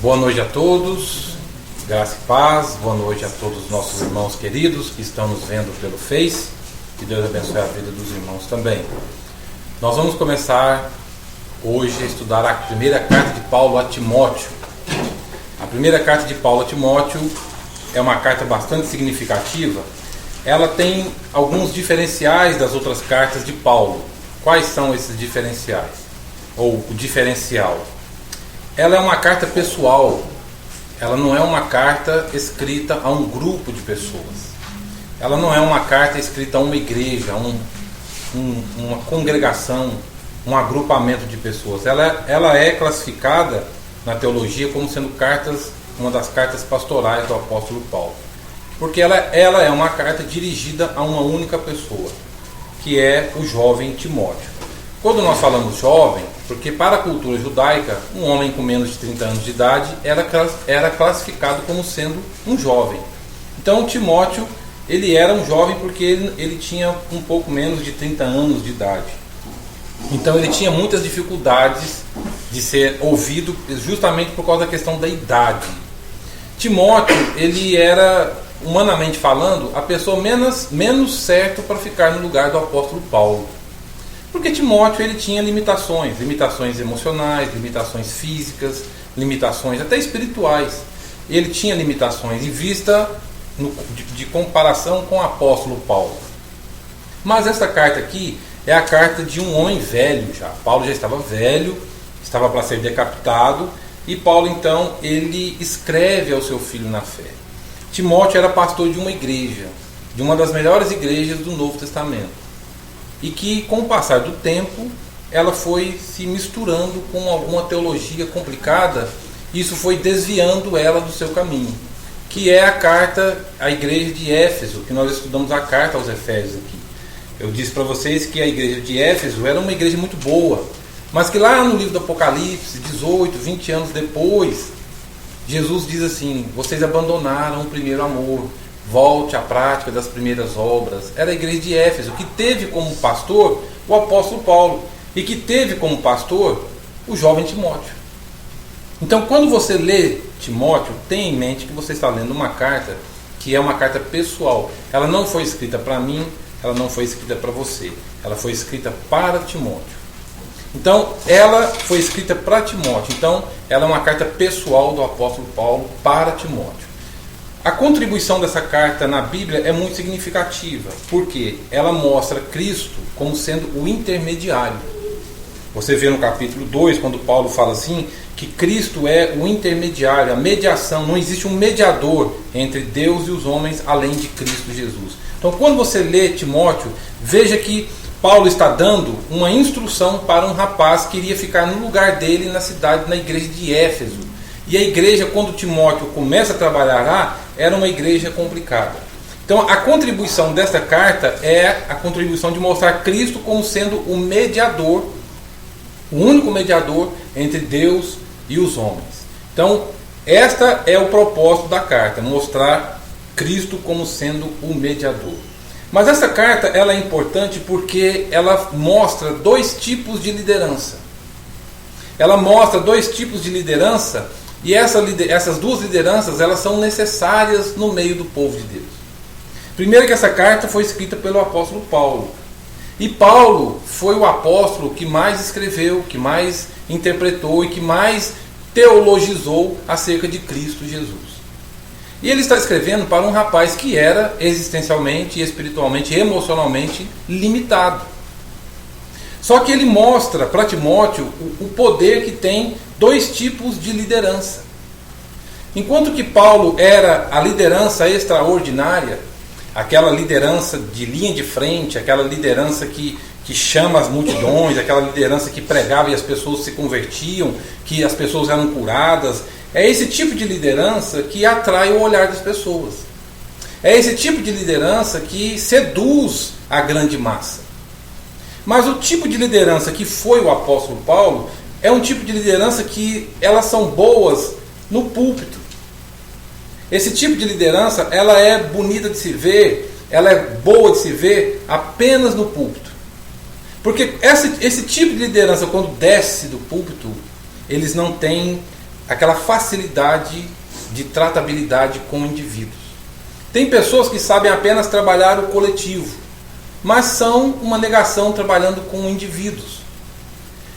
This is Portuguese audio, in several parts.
Boa noite a todos, graça e paz, boa noite a todos os nossos irmãos queridos que estão nos vendo pelo Face, que Deus abençoe a vida dos irmãos também. Nós vamos começar hoje a estudar a primeira carta de Paulo a Timóteo. A primeira carta de Paulo a Timóteo é uma carta bastante significativa. Ela tem alguns diferenciais das outras cartas de Paulo. Quais são esses diferenciais? Ou o diferencial? Ela é uma carta pessoal. Ela não é uma carta escrita a um grupo de pessoas. Ela não é uma carta escrita a uma igreja, uma congregação, um agrupamento de pessoas. Ela é classificada na teologia como sendo uma das cartas pastorais do apóstolo Paulo. Porque ela é uma carta dirigida a uma única pessoa, que é o jovem Timóteo. Quando nós falamos jovem, porque para a cultura judaica, um homem com menos de 30 anos de idade era classificado como sendo um jovem. Então Timóteo, ele era um jovem porque ele tinha um pouco menos de 30 anos de idade. Então ele tinha muitas dificuldades de ser ouvido justamente por causa da questão da idade. Timóteo, ele era, humanamente falando, a pessoa menos certa para ficar no lugar do apóstolo Paulo. Porque Timóteo, ele tinha limitações emocionais, limitações físicas, limitações até espirituais. Ele tinha limitações em vista de comparação com o apóstolo Paulo. Mas esta carta aqui é a carta de um homem velho já. Paulo já estava velho, estava para ser decapitado, e Paulo então ele escreve ao seu filho na fé. Timóteo era pastor de uma igreja, de uma das melhores igrejas do Novo Testamento. E que com o passar do tempo ela foi se misturando com alguma teologia complicada, e isso foi desviando ela do seu caminho, que é a carta à igreja de Éfeso, que nós estudamos a carta aos Efésios aqui. Eu disse para vocês que a igreja de Éfeso era uma igreja muito boa, mas que lá no livro do Apocalipse, 18, 20 anos depois, Jesus diz assim: vocês abandonaram o primeiro amor, volte à prática das primeiras obras. Era a igreja de Éfeso, que teve como pastor o apóstolo Paulo, e que teve como pastor o jovem Timóteo. Então, quando você lê Timóteo, tenha em mente que você está lendo uma carta que é uma carta pessoal. Ela não foi escrita para mim, ela não foi escrita para você, ela foi escrita para Timóteo. Então, ela foi escrita para Timóteo. Então, ela é uma carta pessoal do apóstolo Paulo para Timóteo. A contribuição dessa carta na Bíblia é muito significativa, porque ela mostra Cristo como sendo o intermediário. Você vê no capítulo 2, quando Paulo fala assim, que Cristo é o intermediário, a mediação. Não existe um mediador entre Deus e os homens além de Cristo Jesus. Então, quando você lê Timóteo, veja que Paulo está dando uma instrução para um rapaz que iria ficar no lugar dele na cidade, na igreja de Éfeso. E a igreja, quando Timóteo começa a trabalhar lá, era uma igreja complicada. Então, a contribuição desta carta é a contribuição de mostrar Cristo como sendo o mediador, o único mediador entre Deus e os homens. Então, esta é o propósito da carta, mostrar Cristo como sendo o mediador. Mas essa carta ela é importante porque ela mostra dois tipos de liderança. Ela mostra dois tipos de liderança, e essas duas lideranças elas são necessárias no meio do povo de Deus. Primeiro, que essa carta foi escrita pelo apóstolo Paulo. E Paulo foi o apóstolo que mais escreveu, que mais interpretou e que mais teologizou acerca de Cristo Jesus. E ele está escrevendo para um rapaz que era existencialmente, espiritualmente e emocionalmente limitado. Só que ele mostra para Timóteo o poder que tem dois tipos de liderança. Enquanto que Paulo era a liderança extraordinária, aquela liderança de linha de frente, aquela liderança que chama as multidões, aquela liderança que pregava e as pessoas se convertiam, que as pessoas eram curadas, é esse tipo de liderança que atrai o olhar das pessoas. É esse tipo de liderança que seduz a grande massa. Mas o tipo de liderança que foi o apóstolo Paulo é um tipo de liderança que elas são boas no púlpito. Esse tipo de liderança ela é bonita de se ver, ela é boa de se ver apenas no púlpito. Porque esse tipo de liderança, quando desce do púlpito, eles não têm aquela facilidade de tratabilidade com indivíduos. Tem pessoas que sabem apenas trabalhar o coletivo, mas são uma negação trabalhando com indivíduos.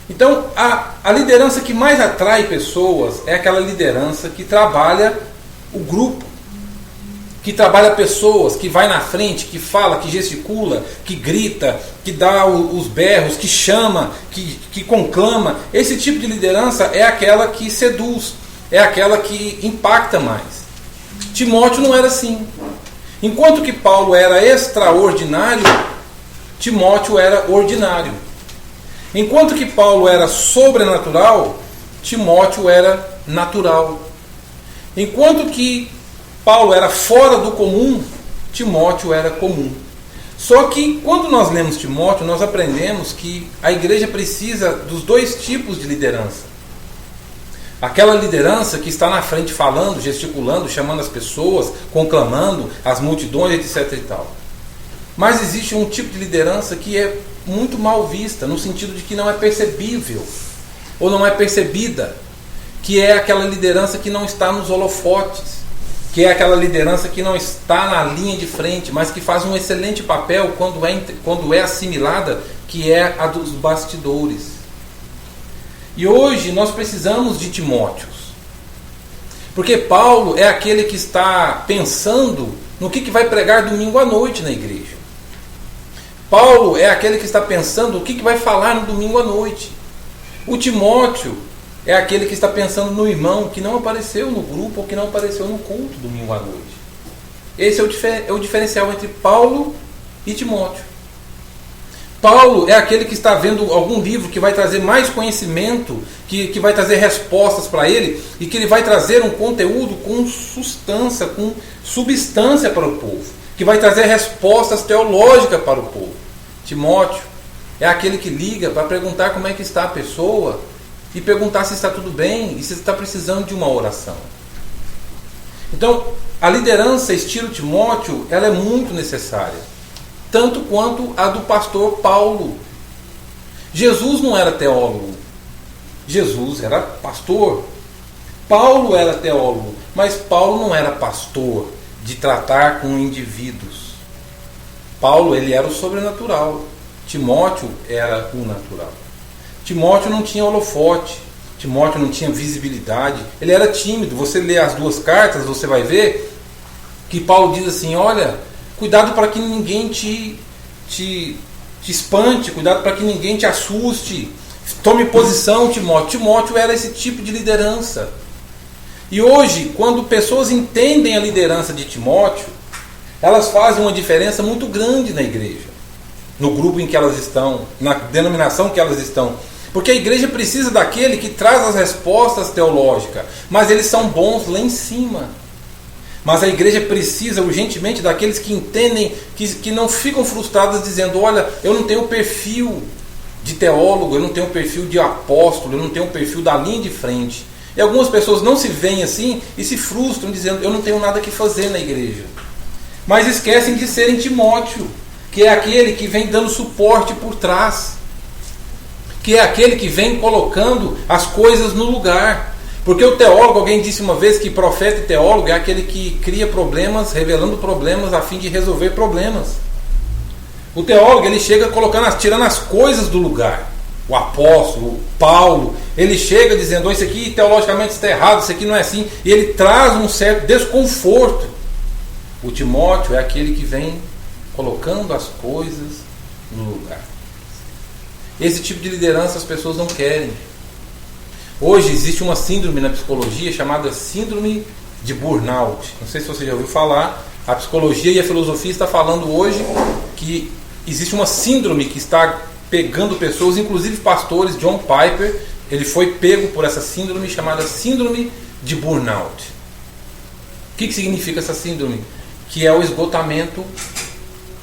Então, a liderança que mais atrai pessoas é aquela liderança que trabalha o grupo, que trabalha pessoas, que vai na frente, que fala, que gesticula, que grita, que dá os berros, que chama, que conclama. Esse tipo de liderança é aquela que seduz, é aquela que impacta mais. Timóteo não era assim. Enquanto que Paulo era extraordinário, Timóteo era ordinário. Enquanto que Paulo era sobrenatural, Timóteo era natural. Enquanto que Paulo era fora do comum, Timóteo era comum. Só que quando nós lemos Timóteo, nós aprendemos que a igreja precisa dos dois tipos de liderança. Aquela liderança que está na frente falando, gesticulando, chamando as pessoas, conclamando as multidões, etc. e tal. Mas existe um tipo de liderança que é muito mal vista, no sentido de que não é percebível, ou não é percebida, que é aquela liderança que não está nos holofotes, que é aquela liderança que não está na linha de frente, mas que faz um excelente papel quando é assimilada, que é a dos bastidores. E hoje nós precisamos de Timóteos, porque Paulo é aquele que está pensando no que vai pregar domingo à noite na igreja. Paulo é aquele que está pensando o que vai falar no domingo à noite. O Timóteo é aquele que está pensando no irmão que não apareceu no grupo ou que não apareceu no culto domingo à noite. Esse é o diferencial entre Paulo e Timóteo. Paulo é aquele que está vendo algum livro que vai trazer mais conhecimento, que vai trazer respostas para ele, e que ele vai trazer um conteúdo com substância, com substância para o povo, que vai trazer respostas teológicas para o povo. Timóteo é aquele que liga para perguntar como é que está a pessoa, e perguntar se está tudo bem, e se está precisando de uma oração. Então, a liderança estilo Timóteo, ela é muito necessária, tanto quanto a do pastor Paulo. Jesus não era teólogo, Jesus era pastor. Paulo era teólogo, mas Paulo não era pastor de tratar com indivíduos. Paulo, ele era o sobrenatural, Timóteo era o natural. Timóteo não tinha holofote, Timóteo não tinha visibilidade, ele era tímido. Você lê as duas cartas, você vai ver que Paulo diz assim: olha, cuidado para que ninguém te espante, cuidado para que ninguém te assuste, tome posição, Timóteo. Timóteo era esse tipo de liderança. E hoje, quando pessoas entendem a liderança de Timóteo, elas fazem uma diferença muito grande na igreja, no grupo em que elas estão, na denominação que elas estão. Porque a igreja precisa daquele que traz as respostas teológicas, mas eles são bons lá em cima. Mas a igreja precisa urgentemente daqueles que entendem, que não ficam frustrados dizendo: olha, eu não tenho perfil de teólogo, eu não tenho perfil de apóstolo, eu não tenho perfil da linha de frente. E algumas pessoas não se veem assim e se frustram dizendo: eu não tenho nada que fazer na igreja. Mas esquecem de serem Timóteo, que é aquele que vem dando suporte por trás, que é aquele que vem colocando as coisas no lugar. Porque o teólogo, alguém disse uma vez que profeta e teólogo é aquele que cria problemas, revelando problemas a fim de resolver problemas. O teólogo, ele chega colocando, tirando as coisas do lugar. O apóstolo, o Paulo, ele chega dizendo: oh, isso aqui teologicamente está errado, isso aqui não é assim. E ele traz um certo desconforto. O Timóteo é aquele que vem colocando as coisas no lugar. Esse tipo de liderança as pessoas não querem. Hoje existe uma síndrome na psicologia chamada síndrome de burnout. Não sei se você já ouviu falar. A psicologia e a filosofia estão falando hoje que existe uma síndrome que está pegando pessoas, inclusive pastores. John Piper, ele foi pego por essa síndrome chamada síndrome de burnout. O que significa essa síndrome? Que é o esgotamento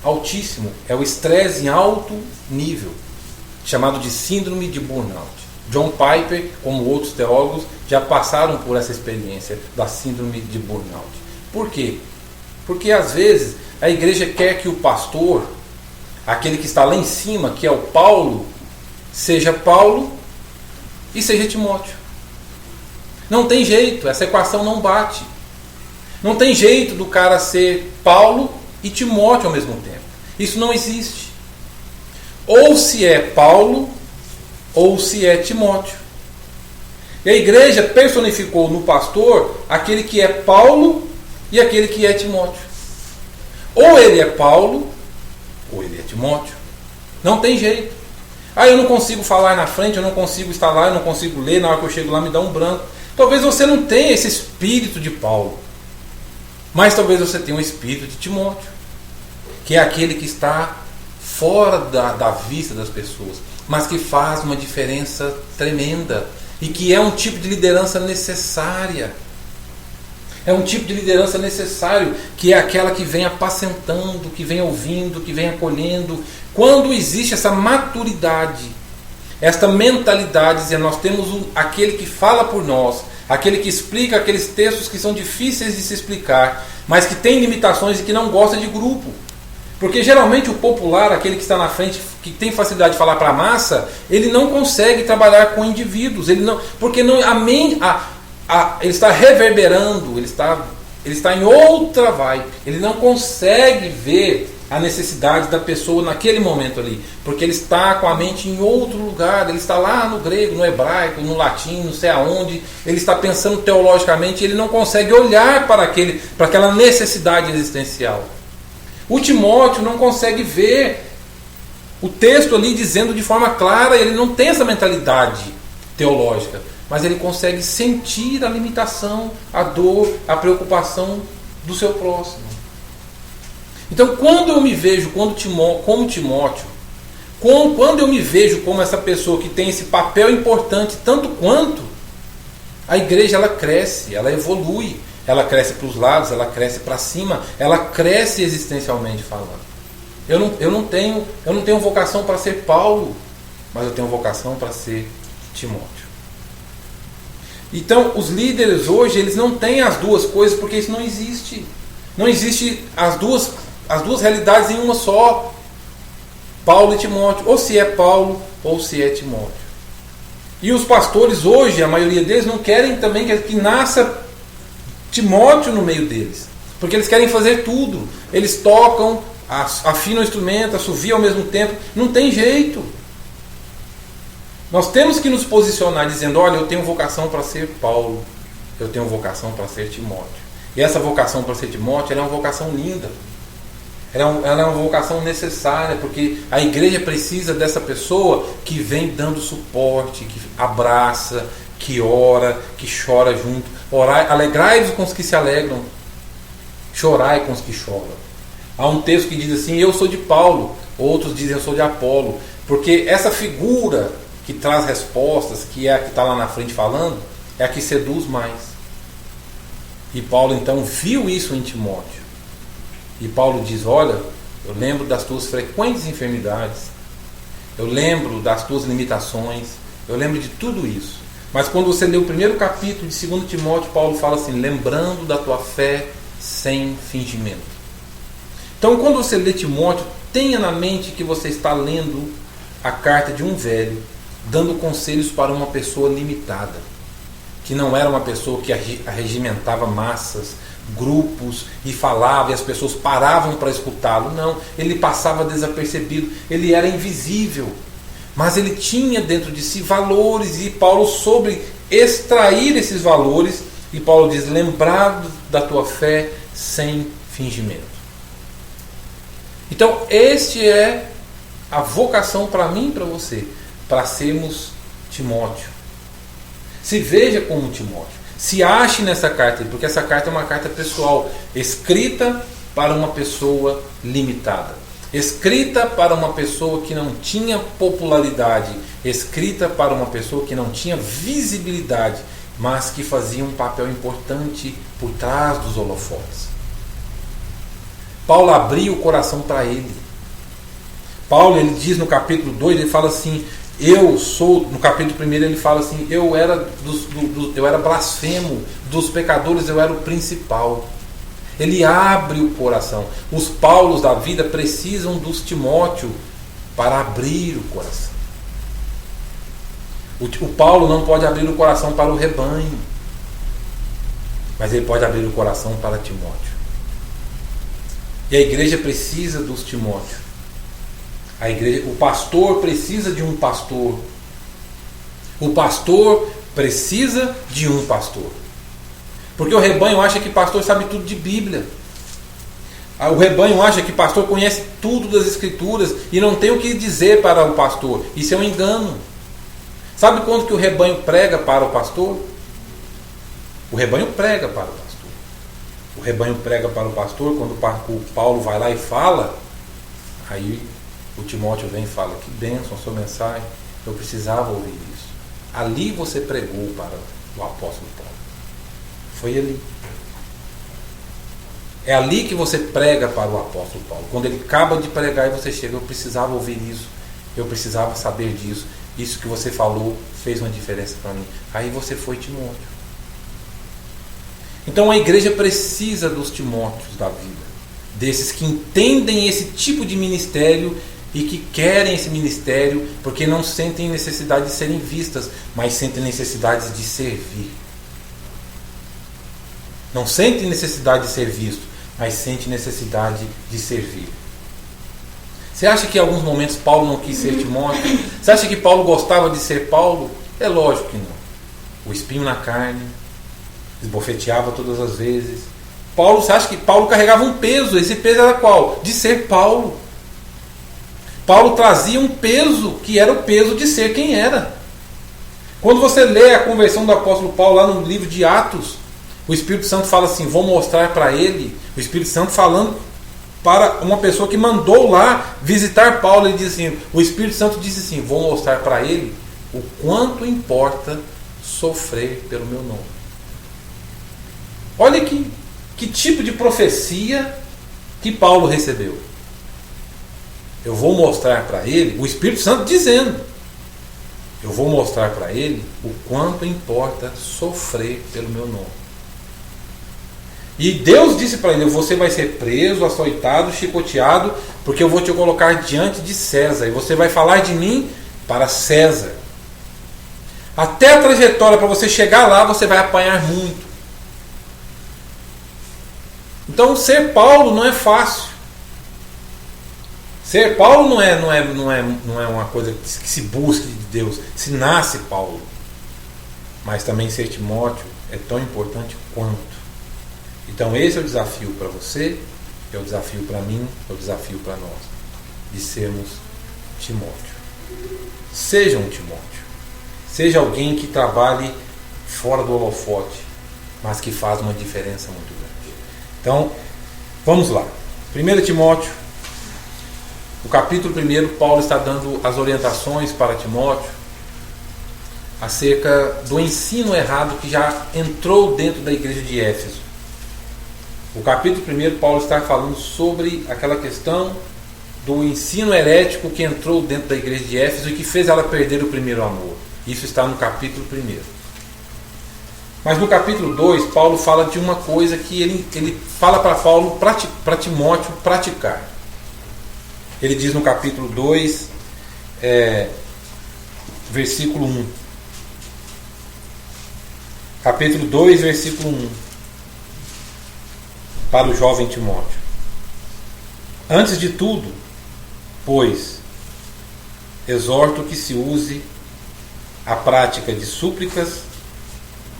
altíssimo, é o estresse em alto nível, chamado de síndrome de burnout. John Piper, como outros teólogos, já passaram por essa experiência da síndrome de burnout. Por quê? Porque às vezes a igreja quer que o pastor, aquele que está lá em cima, que é o Paulo, seja Paulo e seja Timóteo. Não tem jeito, essa equação não bate. Não tem jeito do cara ser Paulo e Timóteo ao mesmo tempo. Isso não existe. Ou se é Paulo, ou se é Timóteo. E a igreja personificou no pastor aquele que é Paulo e aquele que é Timóteo. Ou ele é Paulo, ou ele é Timóteo. Não tem jeito. Eu não consigo falar na frente, eu não consigo estar lá, eu não consigo ler, na hora que eu chego lá me dá um branco. Talvez você não tenha esse espírito de Paulo, mas talvez você tenha um espírito de Timóteo, que é aquele que está fora da vista das pessoas, mas que faz uma diferença tremenda e que é um tipo de liderança necessária. É um tipo de liderança necessário, que é aquela que vem apacentando, que vem ouvindo, que vem acolhendo. Quando existe essa maturidade, esta mentalidade, dizendo, nós temos aquele que fala por nós, aquele que explica aqueles textos que são difíceis de se explicar, mas que tem limitações e que não gosta de grupo. Porque geralmente o popular, aquele que está na frente, que tem facilidade de falar para a massa, ele não consegue trabalhar com indivíduos, porque não, ele está reverberando, ele está em outra vibe, ele não consegue ver a necessidade da pessoa naquele momento ali, porque ele está com a mente em outro lugar, ele está lá no grego, no hebraico, no latim, não sei aonde, ele está pensando teologicamente, ele não consegue olhar para aquela necessidade existencial. O Timóteo não consegue ver o texto ali dizendo de forma clara, ele não tem essa mentalidade teológica, mas ele consegue sentir a limitação, a dor, a preocupação do seu próximo. Então, quando eu me vejo como Timóteo, quando eu me vejo como essa pessoa que tem esse papel importante tanto quanto, a igreja ela cresce, ela evolui, ela cresce para os lados, ela cresce para cima, ela cresce existencialmente falando. Eu não tenho vocação para ser Paulo, mas eu tenho vocação para ser Timóteo. Então, os líderes hoje, eles não têm as duas coisas, porque isso não existe. Não existe as duas realidades em uma só. Paulo e Timóteo. Ou se é Paulo, ou se é Timóteo. E os pastores hoje, a maioria deles, não querem também que nasça Timóteo no meio deles. Porque eles querem fazer tudo. Eles tocam, afinam o instrumento, assoviam ao mesmo tempo. Não tem jeito. Nós temos que nos posicionar dizendo, olha, eu tenho vocação para ser Paulo, eu tenho vocação para ser Timóteo. E essa vocação para ser Timóteo, ela é uma vocação linda. Ela é uma vocação necessária, porque a igreja precisa dessa pessoa que vem dando suporte, que abraça, que ora, que chora junto. Alegrai-vos com os que se alegram, chorai com os que choram. Há um texto que diz assim, eu sou de Paulo, outros dizem eu sou de Apolo, porque essa figura que traz respostas, que é a que está lá na frente falando, é a que seduz mais. E Paulo então viu isso em Timóteo. E Paulo diz, olha, eu lembro das tuas frequentes enfermidades, eu lembro das tuas limitações, eu lembro de tudo isso. Mas quando você lê o primeiro capítulo de 2 Timóteo, Paulo fala assim, lembrando da tua fé sem fingimento. Então quando você lê Timóteo, tenha na mente que você está lendo a carta de um velho, dando conselhos para uma pessoa limitada, que não era uma pessoa que arregimentava massas, grupos e falava e as pessoas paravam para escutá-lo. Não, ele passava desapercebido, ele era invisível, mas ele tinha dentro de si valores e Paulo soube extrair esses valores e Paulo diz, lembrado da tua fé sem fingimento. Então este é a vocação para mim e para você, para sermos Timóteo. Se veja como Timóteo. Se ache nessa carta, porque essa carta é uma carta pessoal, escrita para uma pessoa limitada, escrita para uma pessoa que não tinha popularidade, escrita para uma pessoa que não tinha visibilidade, mas que fazia um papel importante por trás dos holofotes. Paulo abriu o coração para ele. Paulo, ele diz no capítulo 2, ele fala assim, no capítulo 1 ele fala assim, eu era blasfemo, dos pecadores eu era o principal. Ele abre o coração. Os Paulos da vida precisam dos Timóteo para abrir o coração. O Paulo não pode abrir o coração para o rebanho. mas ele pode abrir o coração para Timóteo. E a igreja precisa dos Timóteos. O pastor precisa de um pastor. O pastor precisa de um pastor. Porque o rebanho acha que pastor sabe tudo de Bíblia. O rebanho acha que pastor conhece tudo das Escrituras e não tem o que dizer para o pastor. Isso é um engano. Sabe quando que o rebanho prega para o pastor? O rebanho prega para o pastor. O rebanho prega para o pastor quando o Paulo vai lá e fala. Aí o Timóteo vem e fala: que bênção a sua mensagem, eu precisava ouvir isso. Ali você pregou para o apóstolo Paulo. Foi ali. É ali que você prega para o apóstolo Paulo. Quando ele acaba de pregar e você chega: eu precisava ouvir isso, eu precisava saber disso, isso que você falou fez uma diferença para mim. Aí você foi Timóteo. Então a igreja precisa dos Timóteos da vida, desses que entendem esse tipo de ministério e que querem esse ministério porque não sentem necessidade de serem vistas, mas sentem necessidade de servir. Não sentem necessidade de ser visto, mas sentem necessidade de servir. Você acha que em alguns momentos Paulo não quis ser Timóteo? Você acha que Paulo gostava de ser Paulo? É lógico que não. O espinho na carne, esbofeteava todas as vezes. Você acha que Paulo carregava um peso? Esse peso era qual? De ser Paulo. Paulo trazia um peso que era o peso de ser quem era. Quando você lê a conversão do apóstolo Paulo lá no livro de Atos, o Espírito Santo fala assim: vou mostrar para ele. O Espírito Santo falando para uma pessoa que mandou lá visitar Paulo, ele diz assim, o Espírito Santo disse assim: vou mostrar para ele o quanto importa sofrer pelo meu nome. Olha que tipo de profecia que Paulo recebeu. Eu vou mostrar para ele, o Espírito Santo dizendo, eu vou mostrar para ele o quanto importa sofrer pelo meu nome. E Deus disse para ele: você vai ser preso, açoitado, chicoteado, porque eu vou te colocar diante de César, e você vai falar de mim para César. Até a trajetória para você chegar lá, você vai apanhar muito. Então ser Paulo não é fácil. Ser Paulo não é uma coisa que se busque de Deus, se nasce Paulo. Mas também ser Timóteo é tão importante quanto. Então esse é o desafio para você, é o desafio para mim, é o desafio para nós, de sermos Timóteo. Seja um Timóteo. Seja alguém que trabalhe fora do holofote, mas que faz uma diferença muito grande. Então, vamos lá. 1 Timóteo, o capítulo 1, Paulo está dando as orientações para Timóteo acerca do ensino errado que já entrou dentro da igreja de Éfeso. O capítulo 1, Paulo está falando sobre aquela questão do ensino herético que entrou dentro da igreja de Éfeso e que fez ela perder o primeiro amor. Isso está no capítulo 1. Mas no capítulo 2, Paulo fala de uma coisa que ele fala para Timóteo praticar. Ele diz no capítulo 2, versículo 1. Capítulo 2, versículo 1. Para o jovem Timóteo: antes de tudo, pois, exorto que se use a prática de súplicas,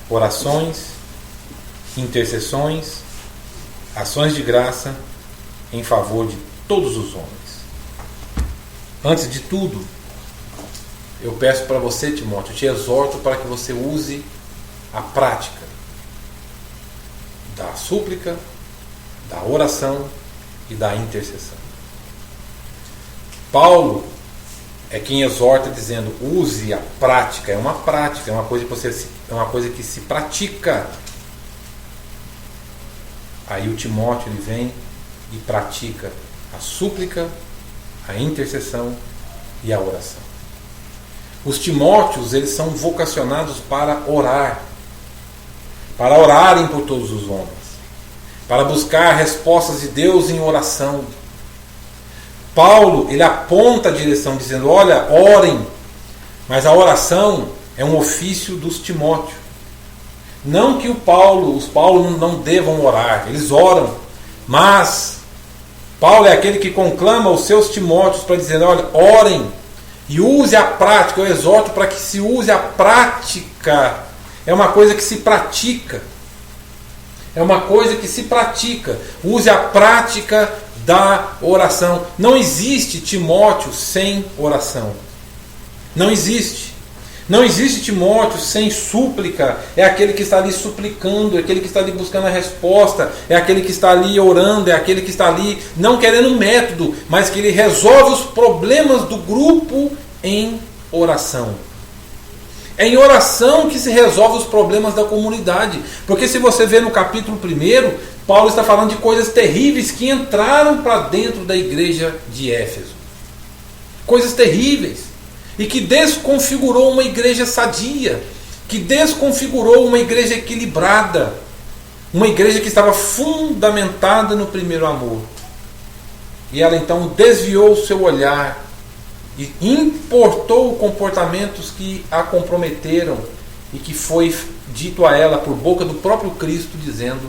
orações, intercessões, ações de graça em favor de todos os homens. Antes de tudo, eu peço para você, Timóteo, eu te exorto para que você use a prática da súplica, da oração e da intercessão. Paulo é quem exorta dizendo: use a prática. É uma prática, é uma coisa que se pratica. Aí o Timóteo ele vem e pratica a súplica, a intercessão e a oração. Os Timóteos eles são vocacionados para orar, para orarem por todos os homens, para buscar respostas de Deus em oração. Paulo ele aponta a direção dizendo: olha, orem, mas a oração é um ofício dos Timóteos. Não que os Paulo não devam orar, eles oram, mas Paulo é aquele que conclama os seus Timóteos para dizer, olha, orem e use a prática. Eu exorto para que se use a prática. É uma coisa que se pratica. É uma coisa que se pratica. Use a prática da oração. Não existe Timóteo sem oração. Não existe. Não existe Timóteo sem súplica. É aquele que está ali suplicando, é aquele que está ali buscando a resposta, é aquele que está ali orando, é aquele que está ali não querendo um método, mas que ele resolve os problemas do grupo em oração. É em oração que se resolve os problemas da comunidade. Porque se você vê no capítulo 1, Paulo está falando de coisas terríveis que entraram para dentro da igreja de Éfeso. Coisas terríveis. E que desconfigurou uma igreja sadia, que desconfigurou uma igreja equilibrada, uma igreja que estava fundamentada no primeiro amor. E ela então desviou o seu olhar e importou comportamentos que a comprometeram e que foi dito a ela por boca do próprio Cristo dizendo: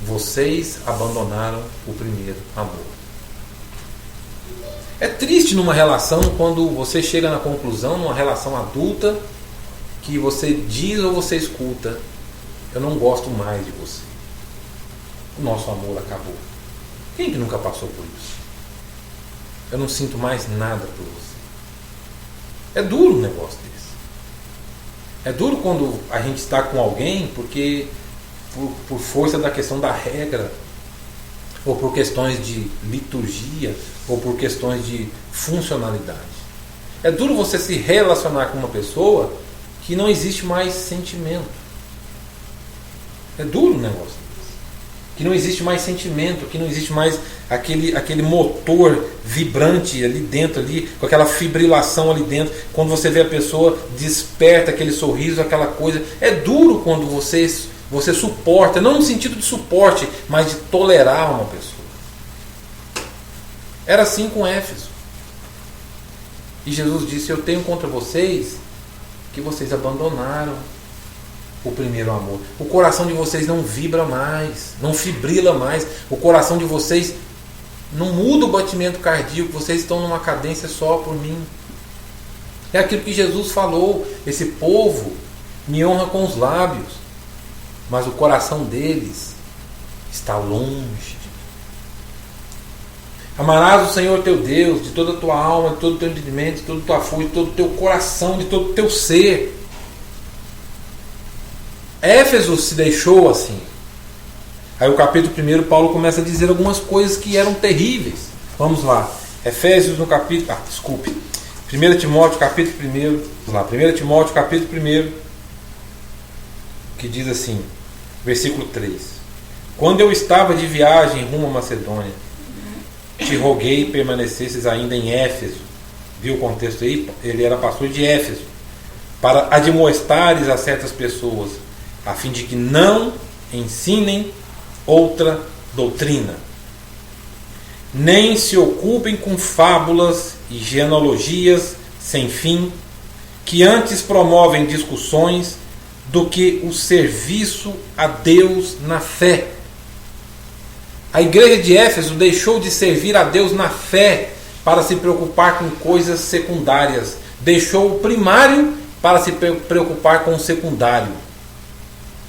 vocês abandonaram o primeiro amor. É triste numa relação quando você chega na conclusão, numa relação adulta, que você diz ou você escuta: eu não gosto mais de você. O nosso amor acabou. Quem que nunca passou por isso? Eu não sinto mais nada por você. É duro um negócio desse. É duro quando a gente está com alguém porque por força da questão da regra, ou por questões de liturgia, ou por questões de funcionalidade. É duro você se relacionar com uma pessoa que não existe mais sentimento. É duro um negócio desse. Que não existe mais sentimento, que não existe mais aquele motor vibrante ali dentro, ali, com aquela fibrilação ali dentro. Quando você vê a pessoa, desperta aquele sorriso, aquela coisa. É duro quando você suporta, não no sentido de suporte, mas de tolerar uma pessoa. Era assim com Éfeso. E Jesus disse: eu tenho contra vocês que vocês abandonaram o primeiro amor. O coração de vocês não vibra mais, não fibrila mais. O coração de vocês não muda o batimento cardíaco. Vocês estão numa cadência só por mim. É aquilo que Jesus falou: esse povo me honra com os lábios, mas o coração deles está longe de mim. Amarás o Senhor teu Deus de toda a tua alma, de todo o teu entendimento, de toda a tua força, de todo o teu coração, de todo o teu ser. Éfeso se deixou assim. Aí o capítulo 1, Paulo começa a dizer algumas coisas que eram terríveis. Vamos lá. Efésios no capítulo... 1 Timóteo capítulo 1. Vamos lá. 1 Timóteo capítulo 1. Que diz assim, versículo 3: quando eu estava de viagem rumo a Macedônia, te roguei permanecesses ainda em Éfeso. Viu o contexto aí? Ele era pastor de Éfeso. Para admoestares a certas pessoas, a fim de que não ensinem outra doutrina, nem se ocupem com fábulas e genealogias sem fim, que antes promovem discussões do que o serviço a Deus na fé. A igreja de Éfeso deixou de servir a Deus na fé para se preocupar com coisas secundárias. Deixou o primário para se preocupar com o secundário.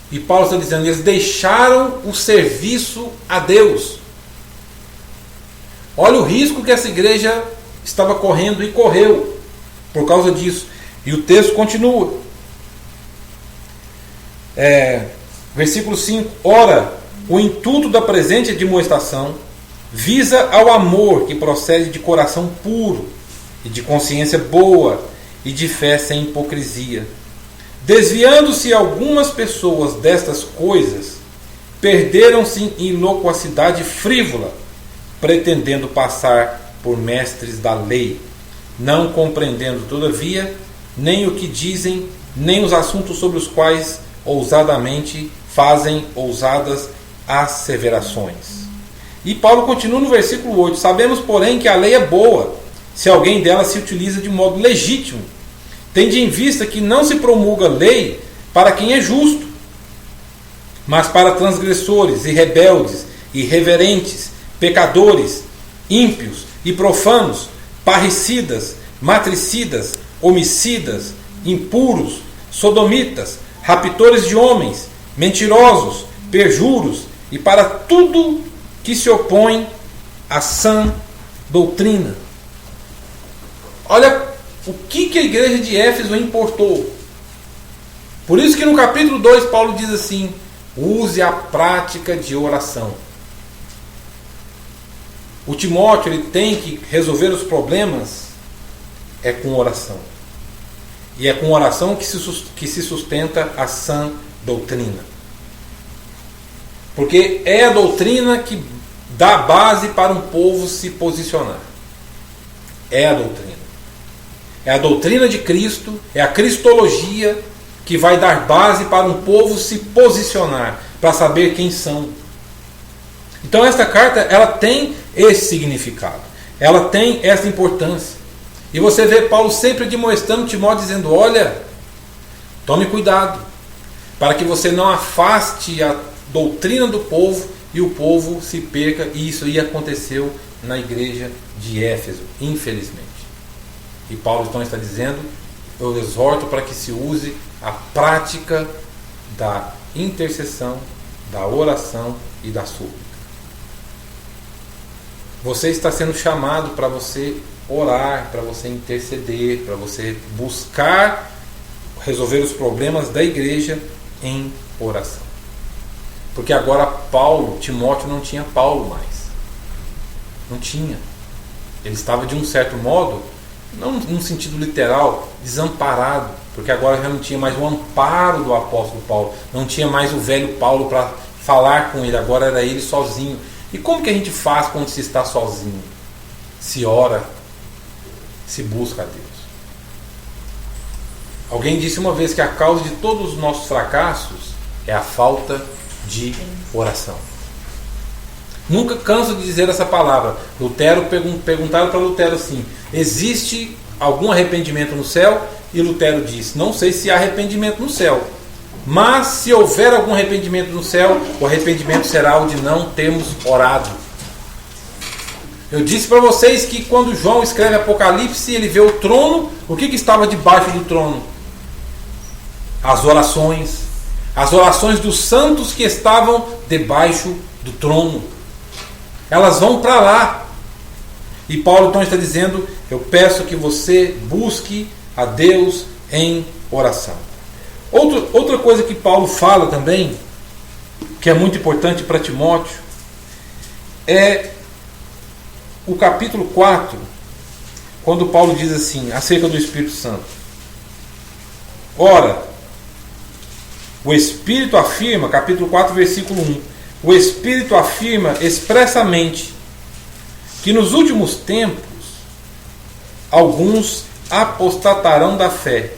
E Paulo está dizendo, eles deixaram o serviço a Deus. Olha o risco que essa igreja estava correndo e correu por causa disso. E o texto continua. Versículo 5. Ora, o intuito da presente admoestação visa ao amor que procede de coração puro e de consciência boa e de fé sem hipocrisia. Desviando-se algumas pessoas destas coisas, perderam-se em loquacidade frívola, pretendendo passar por mestres da lei, não compreendendo, todavia, nem o que dizem, nem os assuntos sobre os quais ousadamente fazem ousadas asseverações. E Paulo continua no versículo 8: sabemos, porém, que a lei é boa, se alguém dela se utiliza de modo legítimo, tende em vista que não se promulga lei para quem é justo, mas para transgressores e rebeldes, irreverentes, pecadores, ímpios e profanos, parricidas, matricidas, homicidas, impuros, sodomitas, raptores de homens, mentirosos, perjuros, e para tudo que se opõe à sã doutrina. Olha o que a igreja de Éfeso importou. Por isso que no capítulo 2 Paulo diz assim: use a prática de oração. O Timóteo ele tem que resolver os problemas com oração. E é com oração que se sustenta a sã doutrina. Porque é a doutrina que dá base para um povo se posicionar. É a doutrina. É a doutrina de Cristo, é a cristologia que vai dar base para um povo se posicionar, para saber quem são. Então esta carta ela tem esse significado, ela tem essa importância. E você vê Paulo sempre admoestando Timóteo, dizendo: olha, tome cuidado, para que você não afaste a doutrina do povo e o povo se perca. E isso aí aconteceu na igreja de Éfeso, infelizmente. E Paulo então está dizendo: eu exorto para que se use a prática da intercessão, da oração e da súplica. Você está sendo chamado para você orar, para você interceder, para você buscar resolver os problemas da igreja em oração. Porque agora Timóteo não tinha Paulo mais. Não tinha. Ele estava de um certo modo, não num sentido literal, desamparado. Porque agora já não tinha mais o amparo do apóstolo Paulo. Não tinha mais o velho Paulo para falar com ele. Agora era ele sozinho. E como que a gente faz quando se está sozinho? Se ora, se busca a Deus. Alguém disse uma vez que a causa de todos os nossos fracassos é a falta de oração. Nunca canso de dizer essa palavra. Perguntaram para Lutero assim: existe algum arrependimento no céu? E Lutero disse: não sei se há arrependimento no céu, mas se houver algum arrependimento no céu, o arrependimento será o de não termos orado. Eu disse para vocês que quando João escreve Apocalipse, ele vê o trono. O que estava debaixo do trono? As orações dos santos que estavam debaixo do trono. Elas vão para lá. E Paulo então está dizendo: eu peço que você busque a Deus em oração. Outra coisa que Paulo fala também, que é muito importante para Timóteo, é o capítulo 4, quando Paulo diz assim, acerca do Espírito Santo: ora, o Espírito afirma, capítulo 4, versículo 1, o Espírito afirma expressamente que nos últimos tempos alguns apostatarão da fé,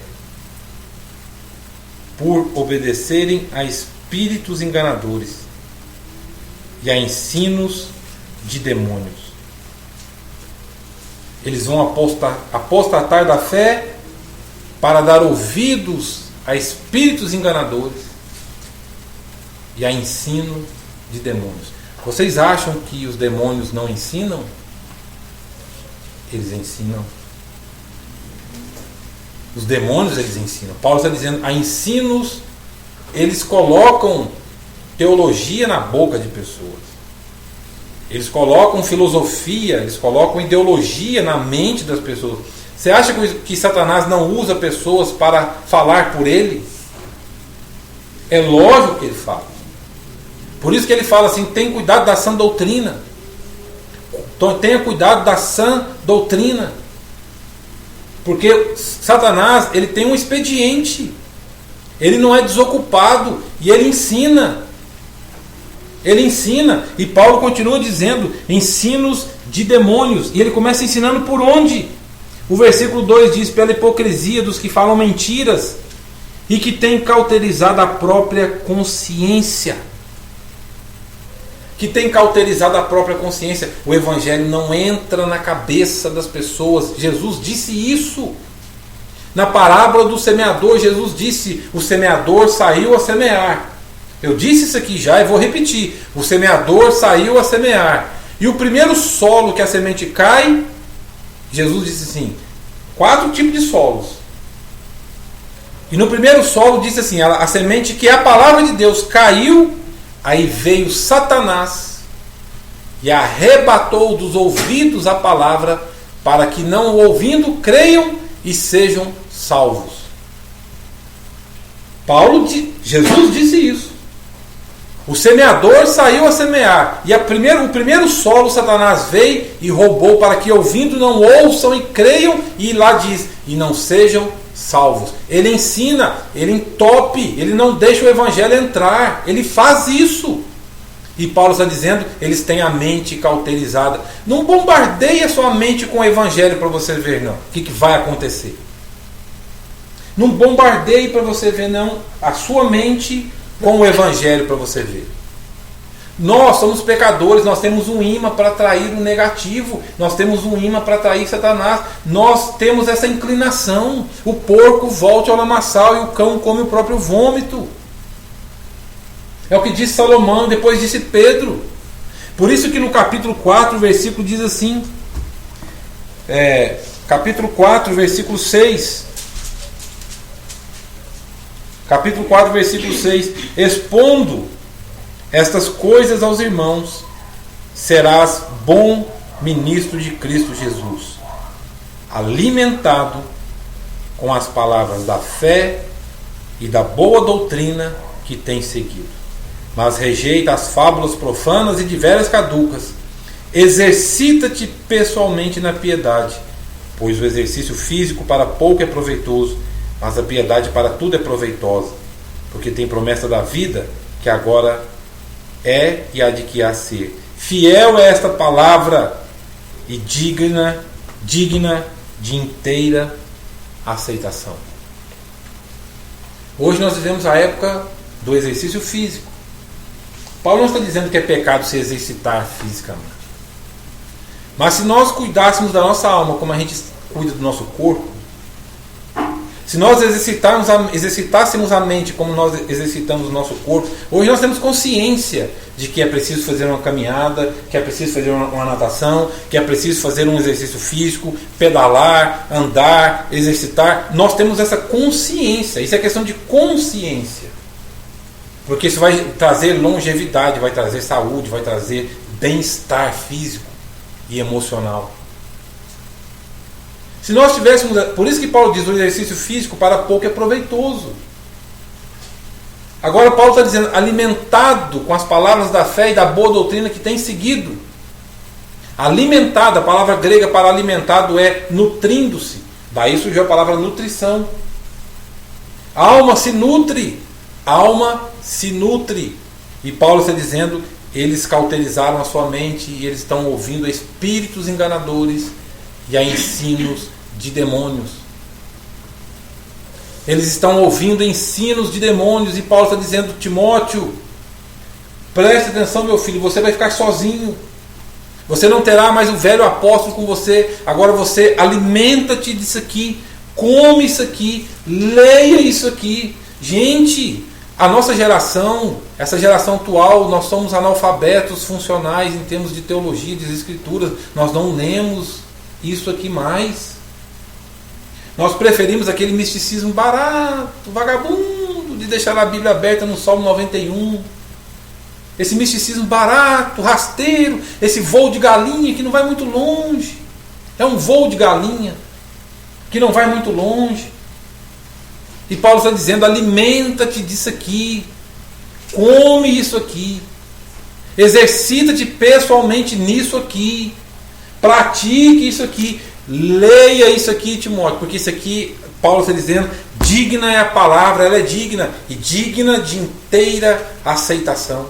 por obedecerem a espíritos enganadores e a ensinos de demônios. Eles vão apostatar da fé para dar ouvidos a espíritos enganadores e a ensino de demônios. Vocês acham que os demônios não ensinam? Eles ensinam. Os demônios eles ensinam. Paulo está dizendo, a ensinos, eles colocam teologia na boca de pessoas. Eles colocam filosofia, eles colocam ideologia na mente das pessoas. Você acha que Satanás não usa pessoas para falar por ele? É lógico que ele fala. Por isso que ele fala assim, tem cuidado da sã doutrina. Tenha cuidado da sã doutrina. Porque Satanás, ele tem um expediente. Ele não é desocupado. E ele ensina. Ele ensina. E Paulo continua dizendo, ensinos de demônios. E ele começa ensinando por onde? O versículo 2 diz, pela hipocrisia dos que falam mentiras e que têm cauterizado a própria consciência. Que tem cauterizado a própria consciência. O evangelho não entra na cabeça das pessoas. Jesus disse isso. Na parábola do semeador, Jesus disse, o semeador saiu a semear. Eu disse isso aqui já e vou repetir. O semeador saiu a semear. E o primeiro solo que a semente cai, Jesus disse assim, 4 tipos de solos. E no primeiro solo disse assim, a semente que é a palavra de Deus caiu, aí veio Satanás e arrebatou dos ouvidos a palavra, para que não ouvindo creiam e sejam salvos. Jesus disse isso. O semeador saiu a semear, e o primeiro solo Satanás veio e roubou, para que ouvindo não ouçam e creiam, e lá diz, e não sejam salvos. Ele ensina, ele entope, ele não deixa o evangelho entrar, ele faz isso. E Paulo está dizendo, eles têm a mente cauterizada. Não bombardeie a sua mente com o evangelho para você ver, não, o que vai acontecer. Não bombardeie para você ver, não, a sua mente com o evangelho para você ver. Nós somos pecadores, nós temos um imã para atrair o negativo, nós temos um imã para atrair Satanás, nós temos essa inclinação. O porco volta ao lamaçal e o cão come o próprio vômito. É o que disse Salomão, depois disse Pedro. Por isso que no capítulo 4, versículo diz assim, capítulo 4, versículo 6. Capítulo 4, versículo 6. Expondo estas coisas aos irmãos, serás bom ministro de Cristo Jesus, alimentado com as palavras da fé e da boa doutrina que tens seguido. Mas rejeita as fábulas profanas e de veras caducas. Exercita-te pessoalmente na piedade, pois o exercício físico para pouco é proveitoso, mas a piedade para tudo é proveitosa, porque tem promessa da vida que agora é e há de que há ser. Fiel é esta palavra e digna de inteira aceitação. Hoje nós vivemos a época do exercício físico. Paulo não está dizendo que é pecado se exercitar fisicamente. Mas se nós cuidássemos da nossa alma como a gente cuida do nosso corpo, se nós exercitássemos a mente como nós exercitamos o nosso corpo, hoje nós temos consciência de que é preciso fazer uma caminhada, que é preciso fazer uma natação, que é preciso fazer um exercício físico, pedalar, andar, exercitar. Nós temos essa consciência. Isso é questão de consciência. Porque isso vai trazer longevidade, vai trazer saúde, vai trazer bem-estar físico e emocional. Se nós tivéssemos... Por isso que Paulo diz, o exercício físico para pouco é proveitoso. Agora Paulo está dizendo, alimentado com as palavras da fé e da boa doutrina que tem seguido. Alimentado, a palavra grega para alimentado é nutrindo-se. Daí surgiu a palavra nutrição. A alma se nutre. A alma se nutre. E Paulo está dizendo, eles cauterizaram a sua mente e eles estão ouvindo espíritos enganadores e a ensinos de demônios. Eles estão ouvindo ensinos de demônios e Paulo está dizendo, Timóteo, preste atenção, meu filho, você vai ficar sozinho. Você não terá mais o velho apóstolo com você. Agora você alimenta-te disso aqui, come isso aqui, leia isso aqui. Gente, a nossa geração, essa geração atual, nós somos analfabetos funcionais em termos de teologia, de escrituras. Nós não lemos isso aqui mais. Nós preferimos aquele misticismo barato, vagabundo, de deixar a Bíblia aberta no Salmo 91. Esse misticismo barato, rasteiro, esse voo de galinha que não vai muito longe. É um voo de galinha que não vai muito longe. E Paulo está dizendo, alimenta-te disso aqui, come isso aqui, exercita-te pessoalmente nisso aqui, pratique isso aqui, leia isso aqui, Timóteo, porque isso aqui, Paulo está dizendo, digna é a palavra, ela é digna, e digna de inteira aceitação.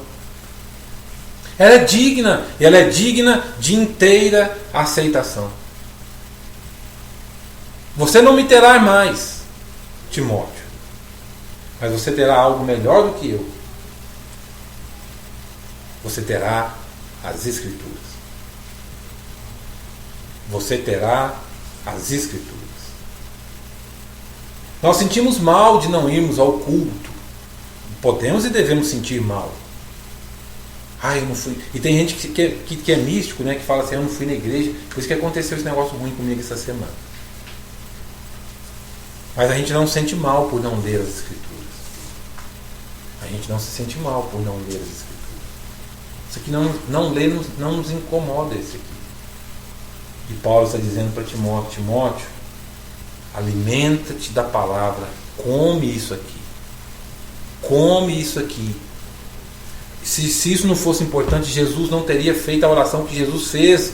Ela é digna, e ela é digna de inteira aceitação. Você não me terá mais, Timóteo, mas você terá algo melhor do que eu. Você terá as Escrituras. Você terá as Escrituras. Nós sentimos mal de não irmos ao culto podemos e devemos sentir mal. Eu não fui. E tem gente que é místico, né, que fala assim, eu não fui na igreja, por isso que aconteceu esse negócio ruim comigo essa semana. Mas a gente não sente mal por não ler as Escrituras. A gente não se sente mal por não ler as Escrituras. Isso aqui não ler não nos incomoda, esse aqui. E Paulo está dizendo para Timóteo, Timóteo, alimenta-te da palavra, come isso aqui. Come isso aqui. Se isso não fosse importante, Jesus não teria feito a oração que Jesus fez.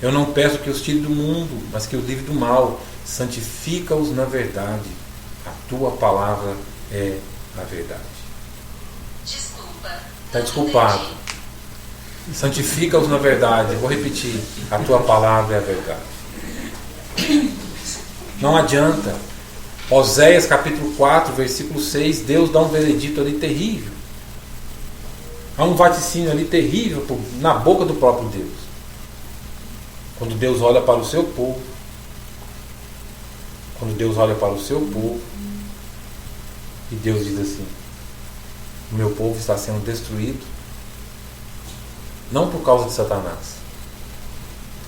Eu não peço que os tire do mundo, mas que os livre do mal. Santifica-os na verdade. A tua palavra é a verdade. Desculpa. Está desculpado. Santifica-os na verdade. Vou repetir. A tua palavra é a verdade. Não adianta. Oséias capítulo 4, versículo 6, Deus dá um veredito ali terrível. Há um vaticínio ali terrível na boca do próprio Deus. Quando Deus olha para o seu povo, e Deus diz assim, o meu povo está sendo destruído, não por causa de Satanás,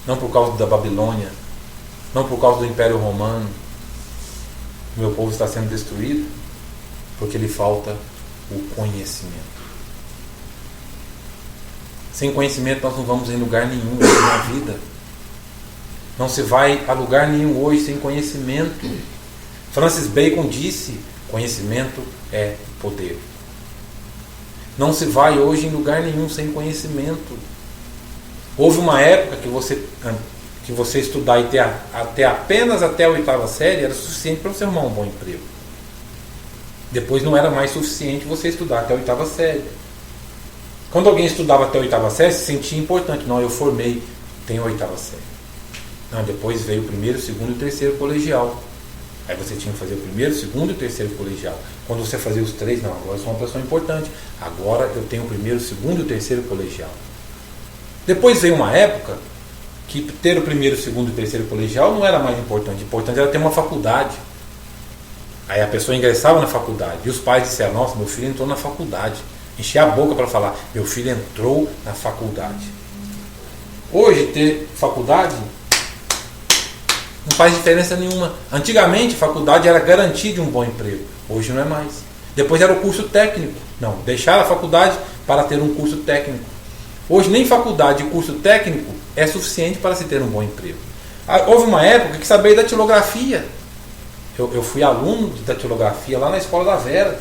não por causa da Babilônia, não por causa do Império Romano. O meu povo está sendo destruído porque lhe falta o conhecimento. Sem conhecimento nós não vamos em lugar nenhum na vida. Não se vai a lugar nenhum hoje sem conhecimento. Francis Bacon disse, conhecimento é poder. Não se vai hoje em lugar nenhum sem conhecimento. Houve uma época que você estudar e ter apenas até a 8ª série era suficiente para você arrumar um bom emprego. Depois não era mais suficiente você estudar até a 8ª série. Quando alguém estudava até a 8ª série, se sentia importante. Não, eu formei, tenho a 8ª série. Não, depois veio o 1º, 2º e 3º colegial. Aí você tinha que fazer o 1º, 2º e 3º colegial. Quando você fazia os 3, não, agora eu sou uma pessoa importante. Agora eu tenho o 1º, 2º e o 3º colegial. Depois veio uma época que ter o 1º, 2º e 3º colegial não era mais importante. O importante era ter uma faculdade. Aí a pessoa ingressava na faculdade. E os pais disseram, nossa, meu filho entrou na faculdade. Encher a boca para falar, meu filho entrou na faculdade. Hoje ter faculdade não faz diferença nenhuma. Antigamente faculdade era garantia de um bom emprego. Hoje não é mais. Depois era o curso técnico. Não, deixar a faculdade para ter um curso técnico. Hoje nem faculdade e curso técnico é suficiente para se ter um bom emprego. Houve uma época que sabia datilografia. Eu fui aluno de datilografia lá na escola da Vera.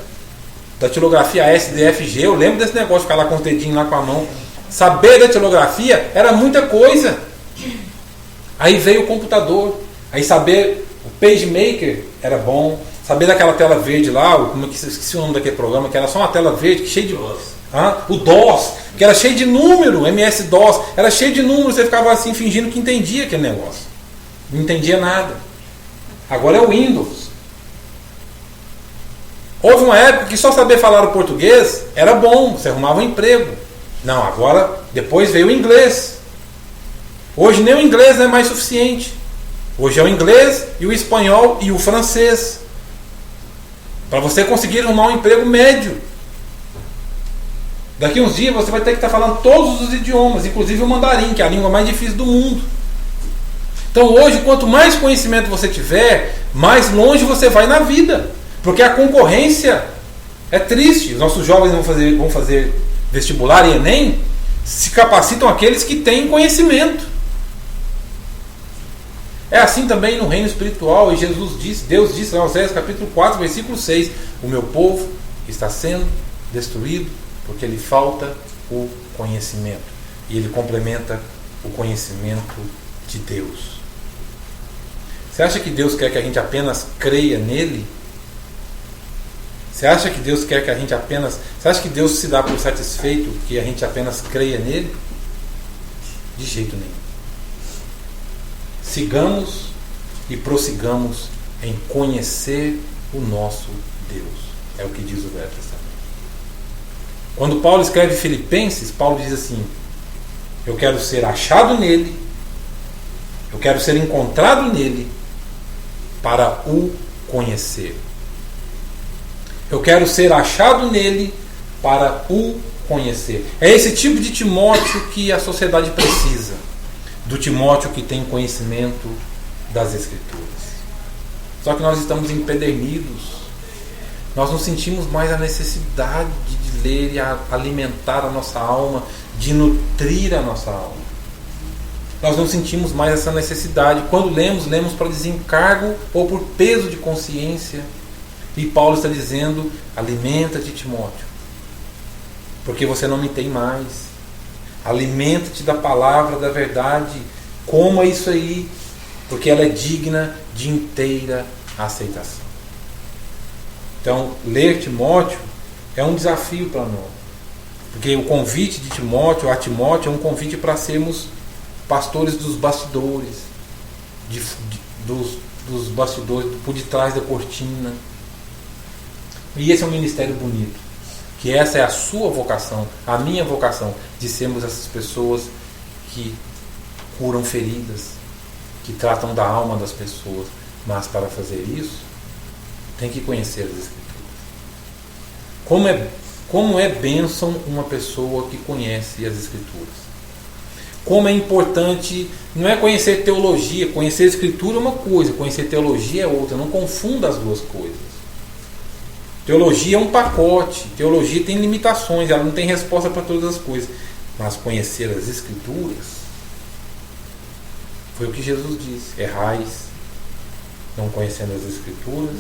Datilografia SDFG, eu lembro desse negócio de ficar lá com os dedinhos lá com a mão. Saber datilografia era muita coisa. Aí veio o computador. Aí saber o PageMaker era bom. Saber daquela tela verde lá, como é que esqueci o nome daquele programa, que era só uma tela verde, cheio de... o DOS, que era cheio de número, MS-DOS, era cheio de números, você ficava assim fingindo que entendia aquele negócio. Não entendia nada. Agora é o Windows. Houve uma época que só saber falar o português era bom, você arrumava um emprego. Não, agora, depois veio o inglês. Hoje nem o inglês não é mais suficiente. Hoje é o inglês e o espanhol e o francês. Para você conseguir arrumar um emprego médio. Daqui uns dias você vai ter que estar falando todos os idiomas, inclusive o mandarim, que é a língua mais difícil do mundo. Então hoje, quanto mais conhecimento você tiver, mais longe você vai na vida. Porque a concorrência é triste. Os nossos jovens vão fazer vestibular e Enem, se capacitam aqueles que têm conhecimento. É assim também no reino espiritual. E Deus disse, em Oséias capítulo 4, versículo 6, o meu povo está sendo destruído porque lhe falta o conhecimento. E ele complementa o conhecimento de Deus. Você acha que Deus quer que a gente apenas creia nele? Você acha que Deus quer que a gente apenas... Você acha que Deus se dá por satisfeito que a gente apenas creia nele? De jeito nenhum. Sigamos e prossigamos em conhecer o nosso Deus. É o que diz o Velho Testamento. Quando Paulo escreve Filipenses, Paulo diz assim: eu quero ser achado nele, eu quero ser encontrado nele para o conhecer. Eu quero ser achado nele para o conhecer. É esse tipo de Timóteo que a sociedade precisa. Do Timóteo que tem conhecimento das Escrituras. Só que nós estamos empedernidos. Nós não sentimos mais a necessidade de ler e alimentar a nossa alma, de nutrir a nossa alma. Nós não sentimos mais essa necessidade. Quando lemos para desencargo ou por peso de consciência. E Paulo está dizendo: alimenta-te, Timóteo, porque você não me tem mais. Alimenta-te da palavra da verdade. Coma isso aí, porque ela é digna de inteira aceitação. Então, ler Timóteo é um desafio para nós. Porque o convite de Timóteo a Timóteo é um convite para sermos pastores dos bastidores, dos bastidores, por detrás da cortina. E esse é um ministério bonito. Que essa é a sua vocação, a minha vocação, de sermos essas pessoas que curam feridas, que tratam da alma das pessoas. Mas para fazer isso, tem que conhecer as Escrituras. Como é bênção uma pessoa que conhece as Escrituras. Como é importante, não é conhecer teologia, conhecer a Escritura é uma coisa, conhecer teologia é outra, não confunda as duas coisas. Teologia é um pacote, teologia tem limitações, ela não tem resposta para todas as coisas. Mas conhecer as Escrituras, foi o que Jesus disse: errais não conhecendo as Escrituras,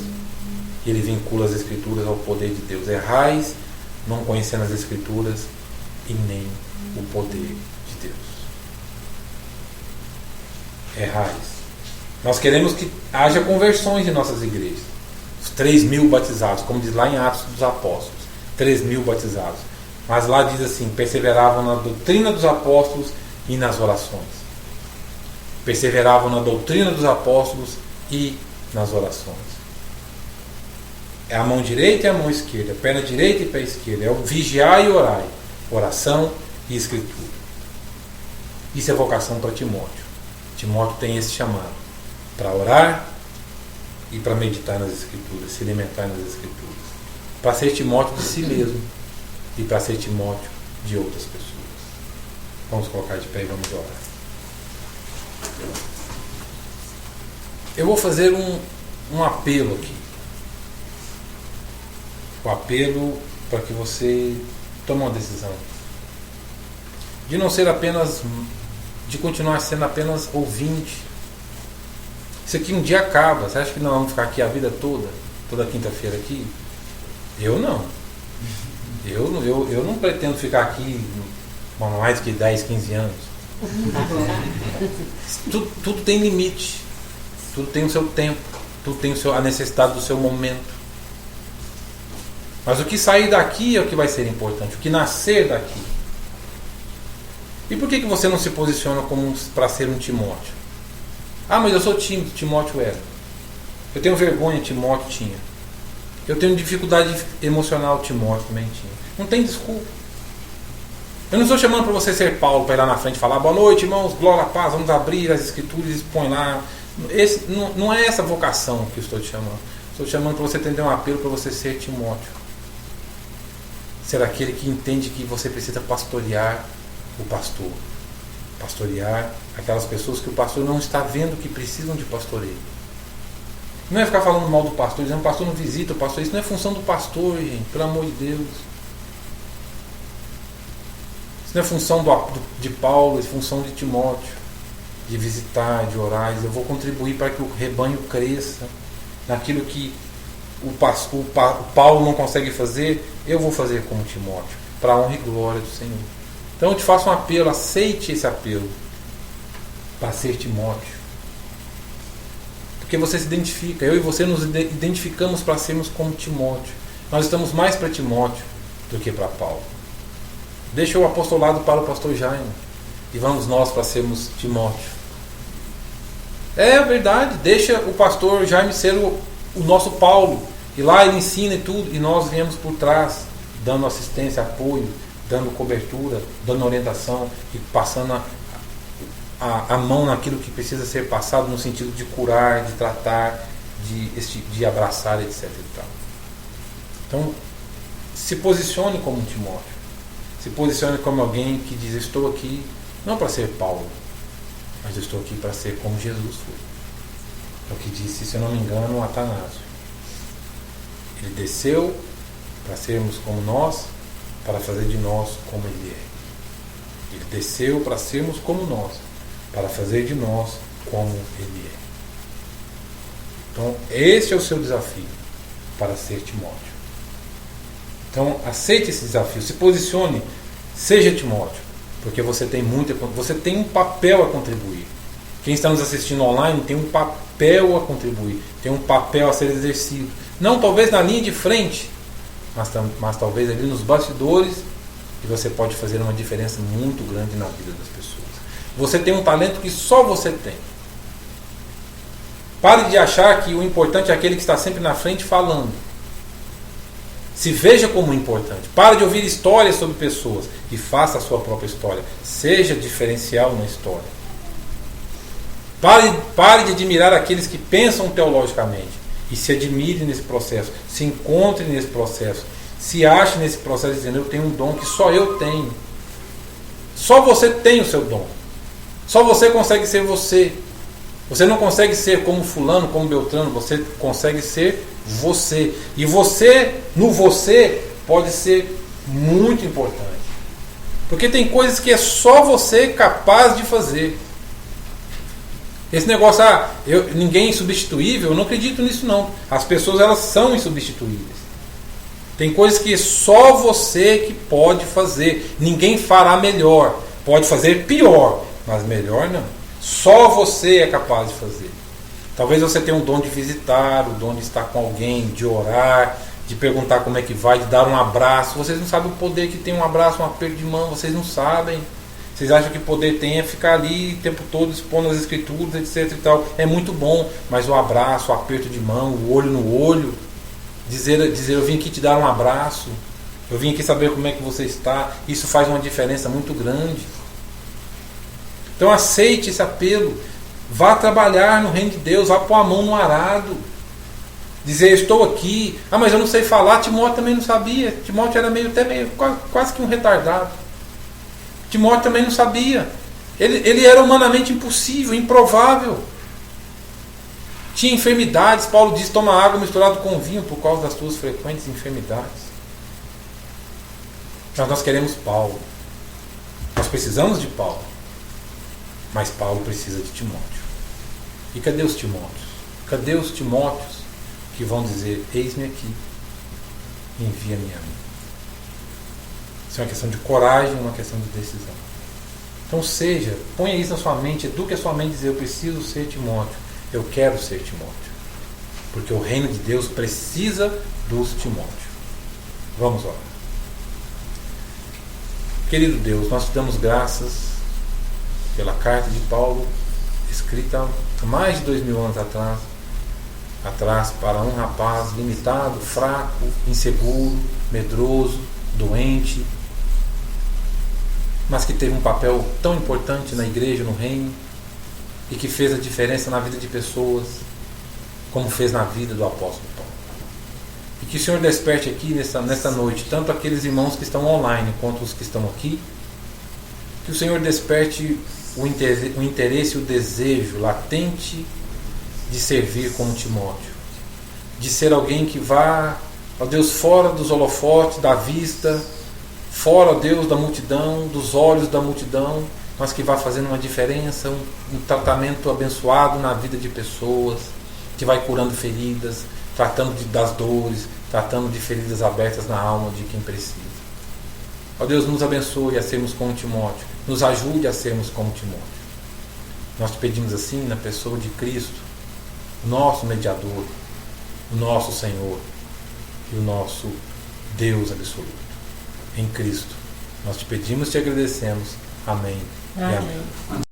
e ele vincula as Escrituras ao poder de Deus. Errais não conhecendo as Escrituras e nem o poder de Deus. Errais. Nós queremos que haja conversões em nossas igrejas. Os 3.000 batizados, como diz lá em Atos dos Apóstolos, 3.000 batizados. Mas lá diz assim: perseveravam na doutrina dos apóstolos e nas orações. Perseveravam na doutrina dos apóstolos e nas orações. É a mão direita e a mão esquerda, a perna direita e pé esquerdo. É o vigiar e orar. Oração e Escritura. Isso é vocação para Timóteo. Timóteo tem esse chamado para orar e para meditar nas Escrituras, se alimentar nas Escrituras, para ser Timóteo de si mesmo e para ser Timóteo de outras pessoas. Vamos colocar de pé e vamos orar. Eu vou fazer um apelo aqui. O apelo para que você tome uma decisão de não ser apenas, de continuar sendo apenas ouvinte. Isso aqui um dia acaba. Você acha que nós vamos ficar aqui a vida toda quinta-feira aqui? Eu não. Eu não pretendo ficar aqui mais que 10, 15 anos. Tudo tem limite. Tudo tem o seu tempo. Tudo tem a necessidade do seu momento. Mas o que sair daqui é o que vai ser importante. O que nascer daqui. E por que você não se posiciona para ser um Timóteo? Ah, mas eu sou tímido. Timóteo era. Eu tenho vergonha. Timóteo tinha. Eu tenho dificuldade emocional. Timóteo também tinha. Não tem desculpa. Eu não estou chamando para você ser Paulo, para ir lá na frente e falar: boa noite, irmãos, glória a paz, vamos abrir as Escrituras e expõe lá. Não é essa vocação que eu estou te chamando. Estou te chamando para você entender um apelo para você ser Timóteo. Ser aquele que entende que você precisa pastorear o pastor. Pastorear aquelas pessoas que o pastor não está vendo que precisam de pastoreio. Não é ficar falando mal do pastor, dizendo: o pastor não visita o pastor. Isso não é função do pastor, gente, pelo amor de Deus. Isso não é função de Paulo, é função de Timóteo. De visitar, de orar. Eu vou contribuir para que o rebanho cresça naquilo que o Paulo não consegue fazer. Eu vou fazer como Timóteo, para a honra e glória do Senhor. Então eu te faço um apelo, aceite esse apelo para ser Timóteo. Porque você se identifica, eu e você nos identificamos para sermos como Timóteo. Nós estamos mais para Timóteo do que para Paulo. Deixa o apostolado para o pastor Jaime e vamos nós para sermos Timóteo. É verdade, deixa o pastor Jaime ser o nosso Paulo, e lá ele ensina e tudo, e nós viemos por trás, dando assistência, apoio, dando cobertura, dando orientação e passando a mão naquilo que precisa ser passado, no sentido de curar, de tratar, de abraçar, etc. Então, se posicione como um Timóteo. Se posicione como alguém que diz: estou aqui não para ser Paulo, mas eu estou aqui para ser como Jesus foi. É o que disse, se eu não me engano, o Atanásio. Ele desceu para sermos como nós, para fazer de nós como Ele é. Ele desceu para sermos como nós, para fazer de nós como Ele é. Então, este é o seu desafio para ser Timóteo. Então, aceite esse desafio, se posicione, seja Timóteo, porque você tem um papel a contribuir. Quem está nos assistindo online tem um papel a contribuir, tem um papel a ser exercido. Não talvez na linha de frente, mas talvez ali nos bastidores, e você pode fazer uma diferença muito grande na vida das pessoas. Você tem um talento que só você tem. Pare de achar que o importante é aquele que está sempre na frente falando. Se veja como importante. Pare de ouvir histórias sobre pessoas e faça a sua própria história. Seja diferencial na história. Pare de admirar aqueles que pensam teologicamente e se admire nesse processo. Se encontre nesse processo. Se ache nesse processo dizendo: eu tenho um dom que só eu tenho. Só você tem o seu dom. Só você consegue ser você. Você não consegue ser como fulano, como Beltrano. Você consegue ser você. E você, no você, pode ser muito importante. Porque tem coisas que é só você capaz de fazer. Esse negócio, ninguém é insubstituível, eu não acredito nisso não. As pessoas, elas são insubstituíveis. Tem coisas que só você que pode fazer. Ninguém fará melhor. Pode fazer pior, mas melhor não. Só você é capaz de fazer. Talvez você tenha um dom de visitar, o dom de estar com alguém, de orar, de perguntar como é que vai, de dar um abraço. Vocês não sabem o poder que tem um abraço, um aperto de mão. Vocês não sabem. Vocês acham que poder tem é ficar ali o tempo todo expondo as escrituras, etc e tal. É muito bom, mas o abraço, o aperto de mão, o olho no olho, dizer eu vim aqui te dar um abraço, eu vim aqui saber como é que você está, isso faz uma diferença muito grande. Então aceite esse apelo, vá trabalhar no reino de Deus, vá pôr a mão no arado, dizer: estou aqui. Mas eu não sei falar. Timóteo também não sabia. Timóteo era quase que um retardado. Timóteo também não sabia. Ele era humanamente impossível, improvável. Tinha enfermidades. Paulo diz: toma água misturada com vinho por causa das tuas frequentes enfermidades. Mas nós queremos Paulo. Nós precisamos de Paulo. Mas Paulo precisa de Timóteo. E cadê os Timóteos? Cadê os Timóteos que vão dizer: eis-me aqui, envia-me a mim? Isso é uma questão de coragem, uma questão de decisão. Então ponha isso na sua mente, eduque a sua mente a dizer: eu preciso ser Timóteo, eu quero ser Timóteo. Porque o reino de Deus precisa dos Timóteos. Vamos orar. Querido Deus, nós te damos graças pela carta de Paulo, escrita há mais de 2000 anos atrás para um rapaz limitado, fraco, inseguro, medroso, doente, mas que teve um papel tão importante na igreja, no reino, e que fez a diferença na vida de pessoas, como fez na vida do apóstolo Paulo. E que o Senhor desperte aqui nesta noite, tanto aqueles irmãos que estão online quanto os que estão aqui, que o Senhor desperte o interesse e o desejo latente de servir como Timóteo, de ser alguém que vá, ó Deus, fora dos holofotes, da vista, fora, ó Deus, da multidão, dos olhos da multidão, mas que vá fazendo uma diferença, um tratamento abençoado na vida de pessoas, que vai curando feridas, tratando das dores, tratando de feridas abertas na alma de quem precisa. Ó Deus, nos abençoe a sermos como Timóteo, nos ajude a sermos como Timóteo. Nós te pedimos assim na pessoa de Cristo, o nosso mediador, o nosso Senhor e o nosso Deus absoluto. Em Cristo nós te pedimos e te agradecemos. Amém. Amém. E amém.